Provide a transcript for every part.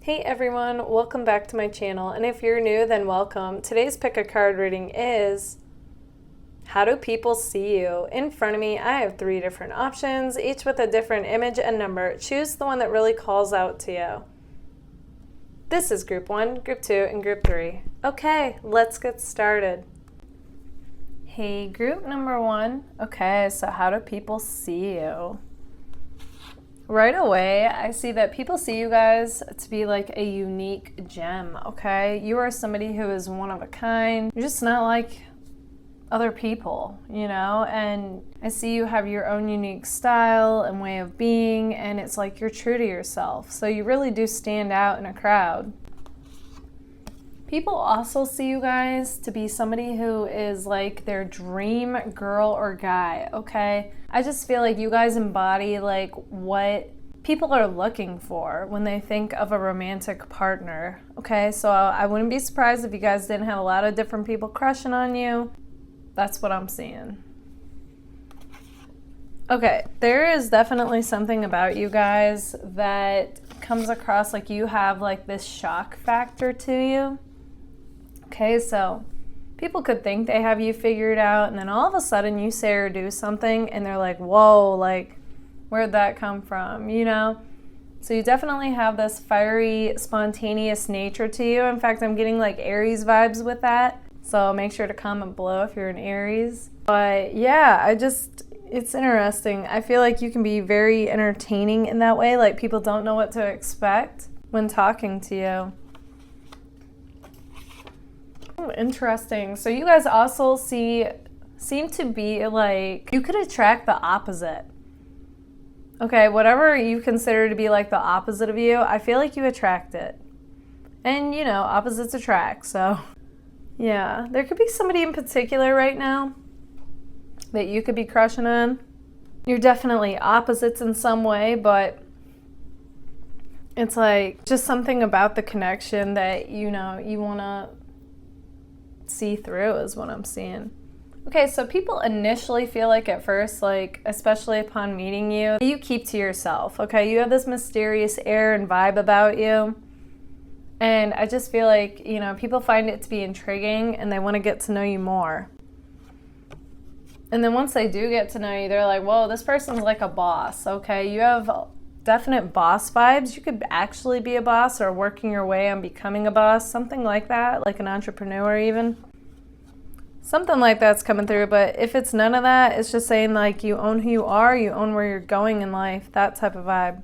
Hey everyone, welcome back to my channel, and if you're new, then welcome. Today's pick a card reading is How Do People See You? In front of me, I have 3 different options, each with a different image and number. Choose the one that really calls out to you. This is group 1, group 2, and group 3. Okay, let's get started. Hey, group number 1. Okay, so how do people see you? Right away, I see that people see you guys to be like a unique gem, okay? You are somebody who is one of a kind. You're just not like other people, you know? And I see you have your own unique style and way of being, and it's like you're true to yourself. So you really do stand out in a crowd. People also see you guys to be somebody who is like their dream girl or guy, okay? I just feel like you guys embody like what people are looking for when they think of a romantic partner, okay? So I wouldn't be surprised if you guys didn't have a lot of different people crushing on you. That's what I'm seeing. Okay, there is definitely something about you guys that comes across like you have like this shock factor to you. Okay, so people could think they have you figured out, and then all of a sudden you say or do something and they're like, whoa, like, where'd that come from, you know? So you definitely have this fiery, spontaneous nature to you. In fact, I'm getting like Aries vibes with that. So make sure to comment below if you're an Aries. But yeah, it's interesting. I feel like you can be very entertaining in that way. Like people don't know what to expect when talking to you. Oh, interesting. So you guys also seem to be like, you could attract the opposite. Okay, whatever you consider to be like the opposite of you, I feel like you attract it. And you know, opposites attract, so yeah. There could be somebody in particular right now that you could be crushing on. You're definitely opposites in some way, but it's like just something about the connection that, you know, you want to see through is what I'm seeing. Okay, so people initially feel like at first, like especially upon meeting you, you keep to yourself, okay? You have this mysterious air and vibe about you. And I just feel like, you know, people find it to be intriguing and they want to get to know you more. And then once they do get to know you, they're like, whoa, this person's like a boss, okay? You have definite boss vibes. You could actually be a boss or working your way on becoming a boss, something like that, like an entrepreneur even. Something like that's coming through, but if it's none of that, it's just saying like you own who you are, you own where you're going in life, that type of vibe.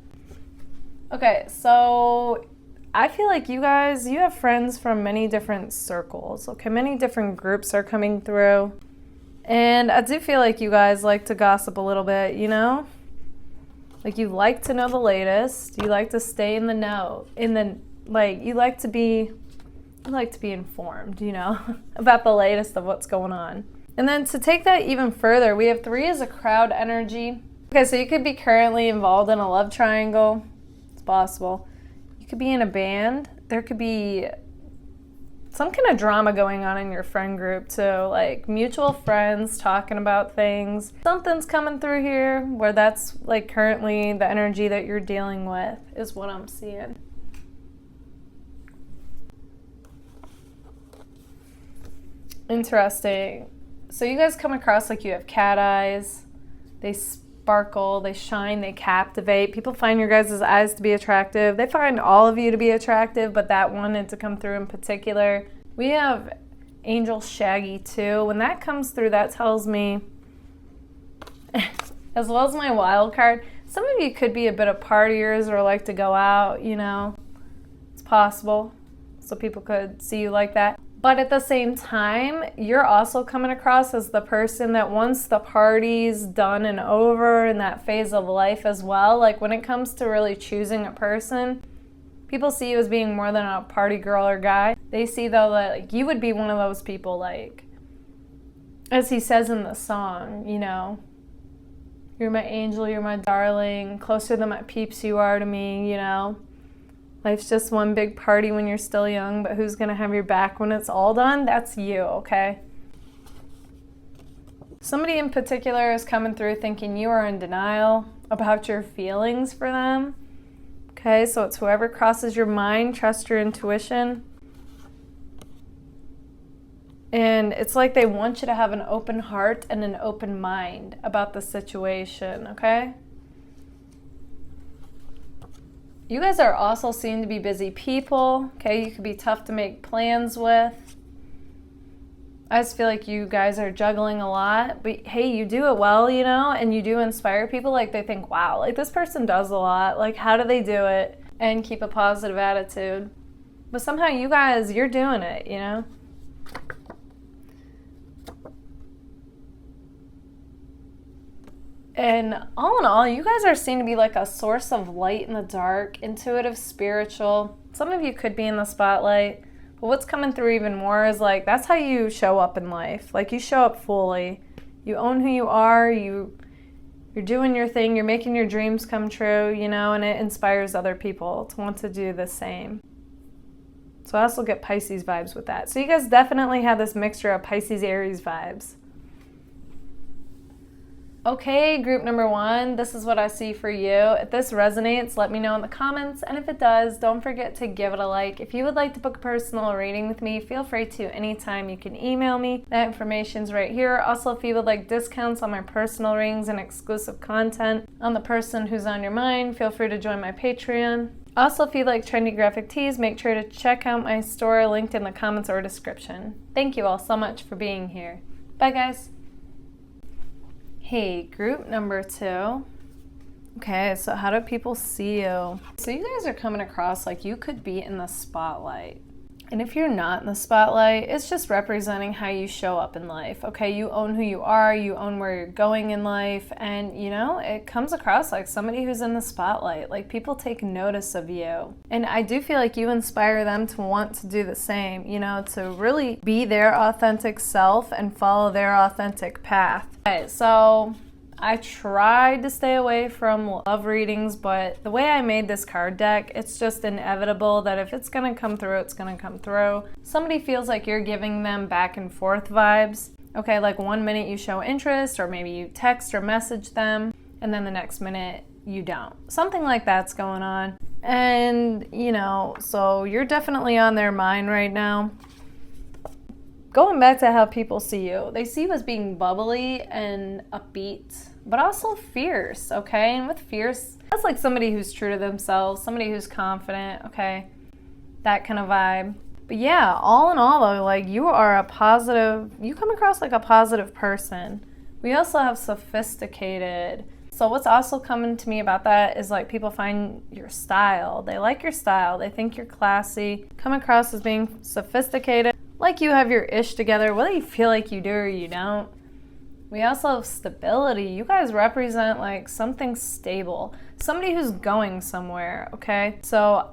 Okay, so I feel like you guys, you have friends from many different circles, okay? Many different groups are coming through. And I do feel like you guys like to gossip a little bit, you know? Like you like to know the latest. You like to stay in the know. You like to be informed, you know, about the latest of what's going on. And then to take that even further, we have 3 as a crowd energy. Okay, so you could be currently involved in a love triangle. It's possible. You could be in a band. There could be some kind of drama going on in your friend group too, like mutual friends talking about things. Something's coming through here where that's like currently the energy that you're dealing with is what I'm seeing. Interesting. So you guys come across like you have cat eyes. They sparkle, they shine, they captivate. People find your guys' eyes to be attractive. They find all of you to be attractive, but that wanted to come through in particular. We have Angel Shaggy too. When that comes through, that tells me, as well as my wild card, some of you could be a bit of partiers or like to go out, you know. It's possible. So people could see you like that. But at the same time, you're also coming across as the person that once the party's done and over in that phase of life as well, like when it comes to really choosing a person, people see you as being more than a party girl or guy. They see though that like you would be one of those people, like, as he says in the song, you know, you're my angel, you're my darling, closer than my peeps you are to me, you know. Life's just one big party when you're still young, but who's gonna have your back when it's all done? That's you, okay? Somebody in particular is coming through thinking you are in denial about your feelings for them. Okay, so it's whoever crosses your mind, trust your intuition. And it's like they want you to have an open heart and an open mind about the situation, okay? You guys are also seen to be busy people, okay? You could be tough to make plans with. I just feel like you guys are juggling a lot, but hey, you do it well, you know, and you do inspire people. Like they think, wow, like this person does a lot. Like how do they do it? And keep a positive attitude. But somehow you guys, you're doing it, you know? And all in all, you guys are seen to be like a source of light in the dark, intuitive, spiritual. Some of you could be in the spotlight, but what's coming through even more is like, that's how you show up in life. Like you show up fully. You own who you are, you're doing your thing, you're making your dreams come true, you know, and it inspires other people to want to do the same. So I also get Pisces vibes with that. So you guys definitely have this mixture of Pisces, Aries vibes. Okay, group number 1, this is what I see for you. If this resonates, let me know in the comments. And if it does, don't forget to give it a like. If you would like to book a personal reading with me, feel free to anytime. You can email me. That information's right here. Also, if you would like discounts on my personal readings and exclusive content on the person who's on your mind, feel free to join my Patreon. Also, if you like trendy graphic tees, make sure to check out my store linked in the comments or description. Thank you all so much for being here. Bye, guys. Hey, group number 2. Okay, so how do people see you? So you guys are coming across like you could be in the spotlight. And if you're not in the spotlight, it's just representing how you show up in life. Okay, you own who you are, you own where you're going in life, and you know, it comes across like somebody who's in the spotlight. Like people take notice of you. And I do feel like you inspire them to want to do the same, you know, to really be their authentic self and follow their authentic path. Okay, so I tried to stay away from love readings, but the way I made this card deck, it's just inevitable that if it's going to come through, it's going to come through. Somebody feels like you're giving them back and forth vibes. Okay, like one minute you show interest, or maybe you text or message them, and then the next minute you don't. Something like that's going on. And, you know, so you're definitely on their mind right now. Going back to how people see you, they see you as being bubbly and upbeat, but also fierce, okay? And with fierce, that's like somebody who's true to themselves, somebody who's confident, okay? That kind of vibe. But yeah, all in all though, like you are a positive, you come across like a positive person. We also have sophisticated. So what's also coming to me about that is like people find your style. They like your style. They think you're classy, come across as being sophisticated. Like you have your ish together, whether you feel like you do or you don't. We also have stability. You guys represent like something stable, somebody who's going somewhere, okay? So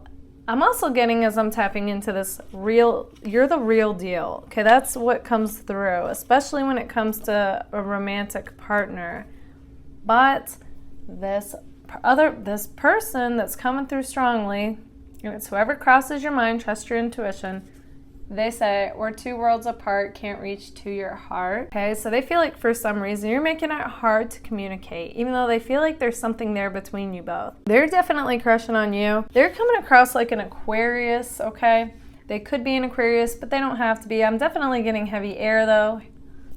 I'm also getting, as I'm tapping into this real, you're the real deal, okay? That's what comes through, especially when it comes to a romantic partner. But this person that's coming through strongly, and it's whoever crosses your mind, trust your intuition. They say, we're 2 worlds apart, can't reach to your heart. Okay, so they feel like for some reason you're making it hard to communicate, even though they feel like there's something there between you both. They're definitely crushing on you. They're coming across like an Aquarius, okay? They could be an Aquarius, but they don't have to be. I'm definitely getting heavy air though.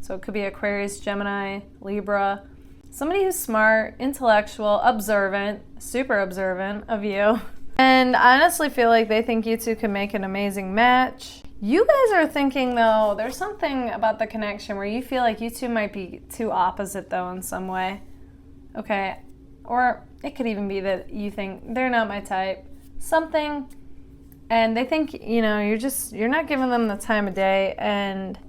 So it could be Aquarius, Gemini, Libra. Somebody who's smart, intellectual, observant, super observant of you. And I honestly feel like they think you two can make an amazing match. You guys are thinking, though, there's something about the connection where you feel like you two might be too opposite, though, in some way. Okay, or it could even be that you think they're not my type. Something, and they think, you know, you're not giving them the time of day. And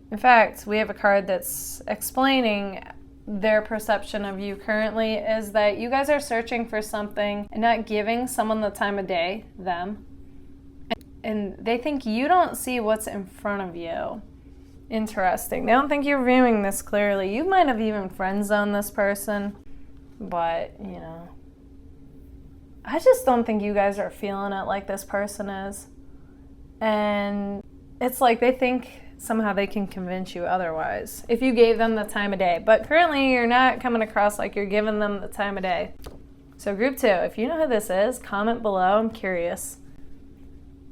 in fact, we have a card that's explaining their perception of you currently is that you guys are searching for something and not giving someone the time of day, them. And they think you don't see what's in front of you. Interesting. They don't think you're viewing this clearly. You might have even friend zoned this person, but, you know, I just don't think you guys are feeling it like this person is. And it's like they think somehow they can convince you otherwise if you gave them the time of day. But currently you're not coming across like you're giving them the time of day. So group 2, if you know who this is, comment below. I'm curious.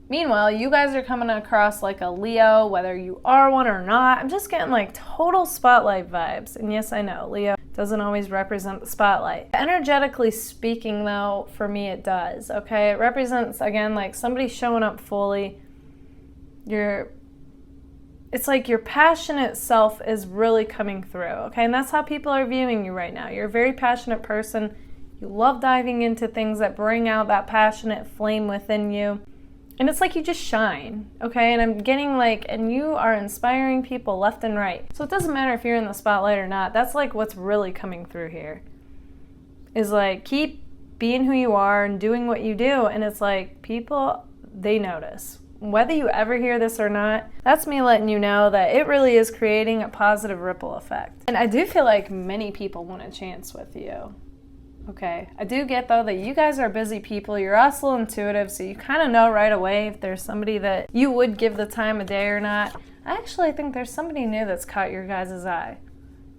Meanwhile, you guys are coming across like a Leo, whether you are one or not. I'm just getting like total spotlight vibes. And yes, I know, Leo doesn't always represent the spotlight. Energetically speaking, though, for me it does, okay? It represents, again, like somebody showing up fully. It's like your passionate self is really coming through, okay? And that's how people are viewing you right now. You're a very passionate person. You love diving into things that bring out that passionate flame within you. And it's like you just shine, okay? And I'm getting like, and you are inspiring people left and right. So it doesn't matter if you're in the spotlight or not. That's like what's really coming through here. Is like, keep being who you are and doing what you do. And it's like, people, they notice. Whether you ever hear this or not, that's me letting you know that it really is creating a positive ripple effect. And I do feel like many people want a chance with you. Okay, I do get though that you guys are busy people, you're also intuitive, so you kind of know right away if there's somebody that you would give the time of day or not. I actually think there's somebody new that's caught your guys' eye,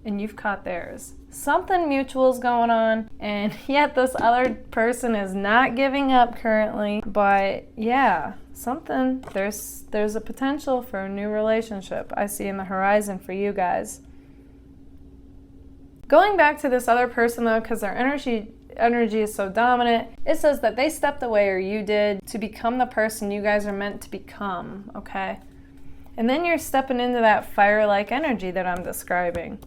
and you've caught theirs. Something mutual is going on, and yet this other person is not giving up currently, but yeah, something, there's a potential for a new relationship I see in the horizon for you guys. Going back to this other person though, because their energy is so dominant, it says that they stepped away, or you did, to become the person you guys are meant to become, okay? And then you're stepping into that fire-like energy that I'm describing.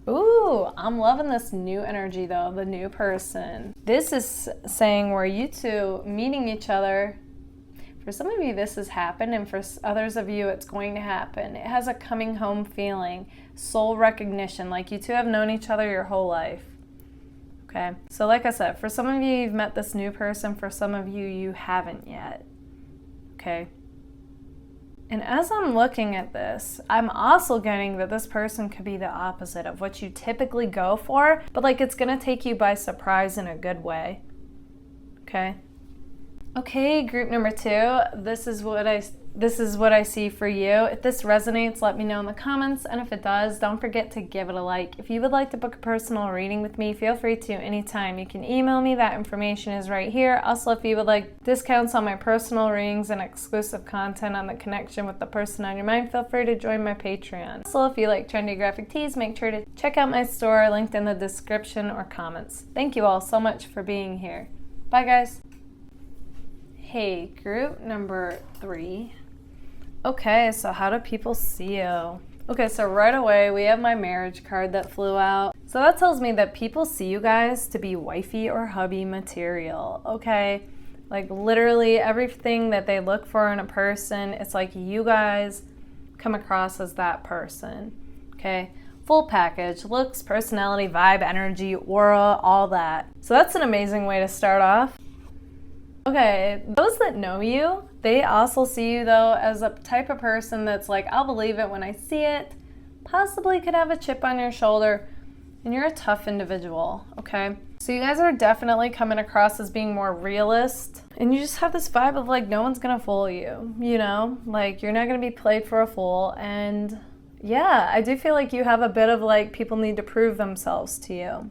Ooh, I'm loving this new energy though, the new person. This is saying where you two meeting each other. For some of you, this has happened, and for others of you, it's going to happen. It has a coming home feeling, soul recognition, like you two have known each other your whole life. Okay, so like I said, for some of you, you've met this new person. For some of you, you haven't yet. Okay. And as I'm looking at this, I'm also getting that this person could be the opposite of what you typically go for, but like it's going to take you by surprise in a good way. Okay. Okay, group number 2, this is what I see for you. If this resonates, let me know in the comments, and if it does, don't forget to give it a like. If you would like to book a personal reading with me, feel free to anytime. You can email me, that information is right here. Also, if you would like discounts on my personal readings and exclusive content on the connection with the person on your mind, feel free to join my Patreon. Also, if you like trendy graphic tees, make sure to check out my store, linked in the description or comments. Thank you all so much for being here. Bye guys. Hey, group number 3. Okay, so how do people see you? Okay, so right away we have my marriage card that flew out. So that tells me that people see you guys to be wifey or hubby material, okay? Like literally everything that they look for in a person, it's like you guys come across as that person, okay? Full package, looks, personality, vibe, energy, aura, all that. So that's an amazing way to start off. Okay, those that know you, they also see you though as a type of person that's like, I'll believe it when I see it, possibly could have a chip on your shoulder, and you're a tough individual, okay? So you guys are definitely coming across as being more realist, and you just have this vibe of like, no one's gonna fool you, you know? Like, you're not gonna be played for a fool, and yeah, I do feel like you have a bit of like, people need to prove themselves to you.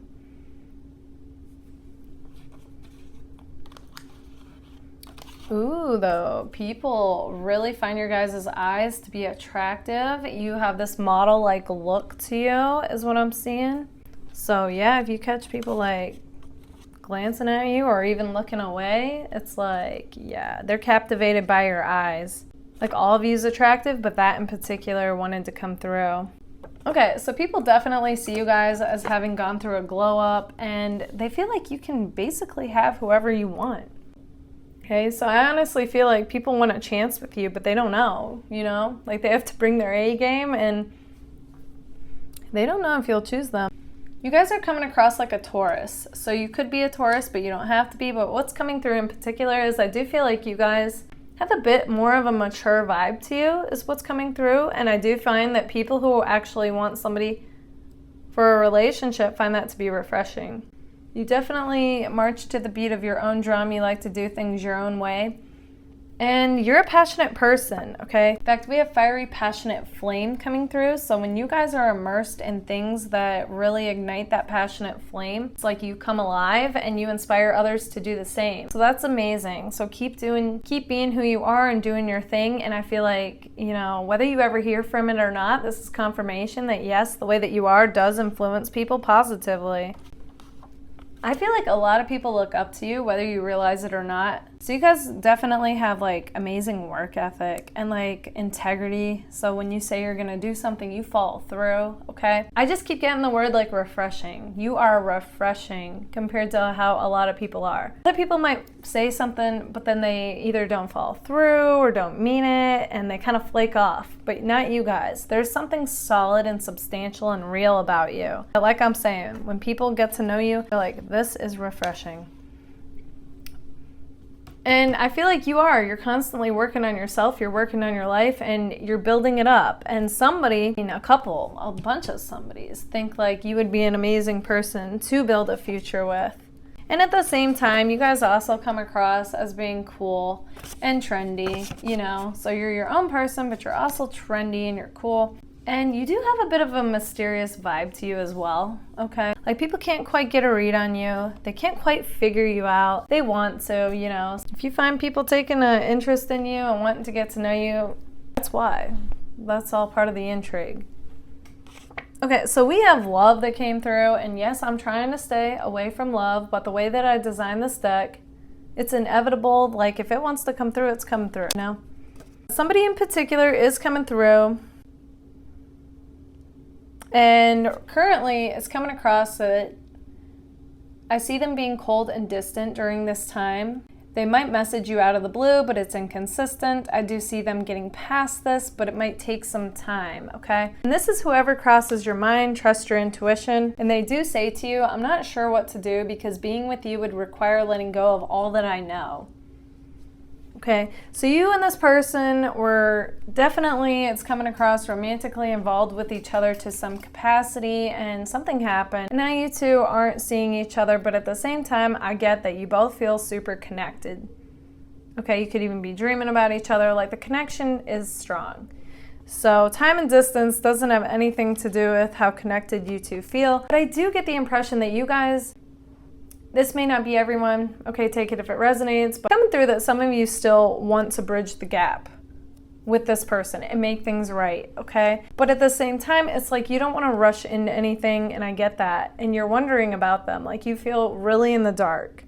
Ooh, though, people really find your guys' eyes to be attractive. You have this model-like look to you, is what I'm seeing. So yeah, if you catch people like glancing at you or even looking away, it's like, yeah, they're captivated by your eyes. Like all of you is attractive, but that in particular wanted to come through. Okay, so people definitely see you guys as having gone through a glow up, and they feel like you can basically have whoever you want. Okay, so I honestly feel like people want a chance with you, but they don't know, you know? Like they have to bring their A game, and they don't know if you'll choose them. You guys are coming across like a Taurus. So you could be a Taurus, but you don't have to be. But what's coming through in particular is I do feel like you guys have a bit more of a mature vibe to you is what's coming through. And I do find that people who actually want somebody for a relationship find that to be refreshing. You definitely march to the beat of your own drum. You like to do things your own way. And you're a passionate person, okay? In fact, we have fiery, passionate flame coming through. So when you guys are immersed in things that really ignite that passionate flame, it's like you come alive and you inspire others to do the same. So that's amazing. So keep being who you are and doing your thing. And I feel like, you know, whether you ever hear from it or not, this is confirmation that yes, the way that you are does influence people positively. I feel like a lot of people look up to you, whether you realize it or not. So you guys definitely have like amazing work ethic and like integrity. So when you say you're gonna do something, you follow through, okay? I just keep getting the word like refreshing. You are refreshing compared to how a lot of people are. Other people might say something, but then they either don't follow through or don't mean it, and they kind of flake off. But not you guys. There's something solid and substantial and real about you. But like I'm saying, when people get to know you, they're like, this is refreshing. And I feel like you're constantly working on yourself, you're working on your life, and you're building it up. And somebody, a bunch of somebodies think like you would be an amazing person to build a future with. And at the same time, you guys also come across as being cool and trendy, you know. So you're your own person, but you're also trendy and you're cool. And you do have a bit of a mysterious vibe to you as well, okay? Like people can't quite get a read on you. They can't quite figure you out. They want to, you know. If you find people taking an interest in you and wanting to get to know you, that's why. That's all part of the intrigue. Okay, so we have love that came through, and yes, I'm trying to stay away from love, but the way that I designed this deck, it's inevitable. Like if it wants to come through, it's coming through, you know? Somebody in particular is coming through. And currently, it's coming across that I see them being cold and distant during this time. They might message you out of the blue, but it's inconsistent. I do see them getting past this, but it might take some time, okay? And this is whoever crosses your mind, trust your intuition. And they do say to you, I'm not sure what to do because being with you would require letting go of all that I know. Okay, so you and this person were definitely, it's coming across, romantically involved with each other to some capacity, and something happened. Now you two aren't seeing each other, but at the same time, I get that you both feel super connected. Okay, you could even be dreaming about each other, like the connection is strong. So time and distance doesn't have anything to do with how connected you two feel, but I do get the impression that you guys, this may not be everyone, okay, take it if it resonates, but coming through that some of you still want to bridge the gap with this person and make things right, okay? But at the same time, it's like you don't want to rush into anything, and I get that, and you're wondering about them, like you feel really in the dark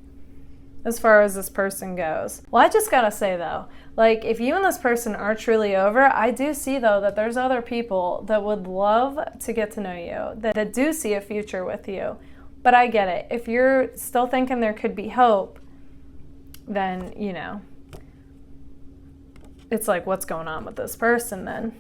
as far as this person goes. Well, I just gotta say though, like if you and this person are truly over, I do see though that there's other people that would love to get to know you, that do see a future with you. But I get it. If you're still thinking there could be hope, then, you know, it's like, what's going on with this person then?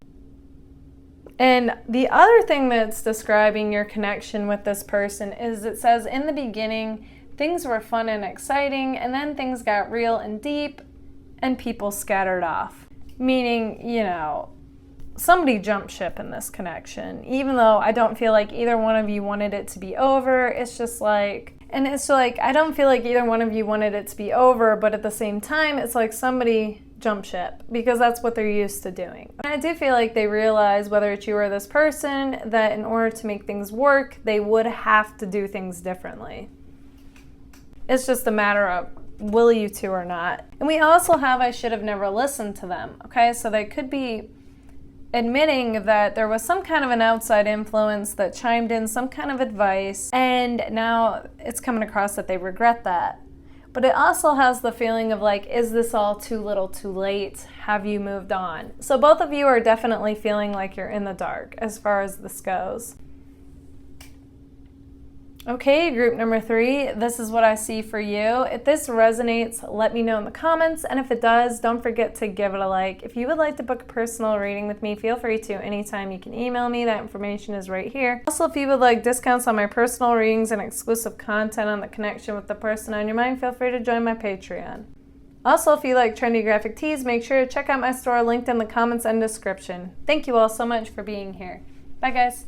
And the other thing that's describing your connection with this person is it says in the beginning, things were fun and exciting, and then things got real and deep, and people scattered off. Meaning, you know, somebody jumped ship in this connection, even though I don't feel like either one of you wanted it to be over. It's just like, and it's like, I don't feel like either one of you wanted it to be over, but at the same time, it's like somebody jumped ship because that's what they're used to doing. And I do feel like they realize, whether it's you or this person, that in order to make things work, they would have to do things differently. It's just a matter of will you two or not. And we also have I should have never listened to them, okay? So they could be admitting that there was some kind of an outside influence that chimed in some kind of advice, and now it's coming across that they regret that. But it also has the feeling of like, is this all too little too late? Have you moved on? So both of you are definitely feeling like you're in the dark as far as this goes. Okay, group number 3, this is what I see for you. If this resonates, let me know in the comments, and if it does, don't forget to give it a like. If you would like to book a personal reading with me, feel free to anytime. You can email me, that information is right here. Also, if you would like discounts on my personal readings and exclusive content on the connection with the person on your mind, feel free to join my Patreon. Also, if you like trendy graphic tees, make sure to check out my store linked in the comments and description. Thank you all so much for being here. Bye guys.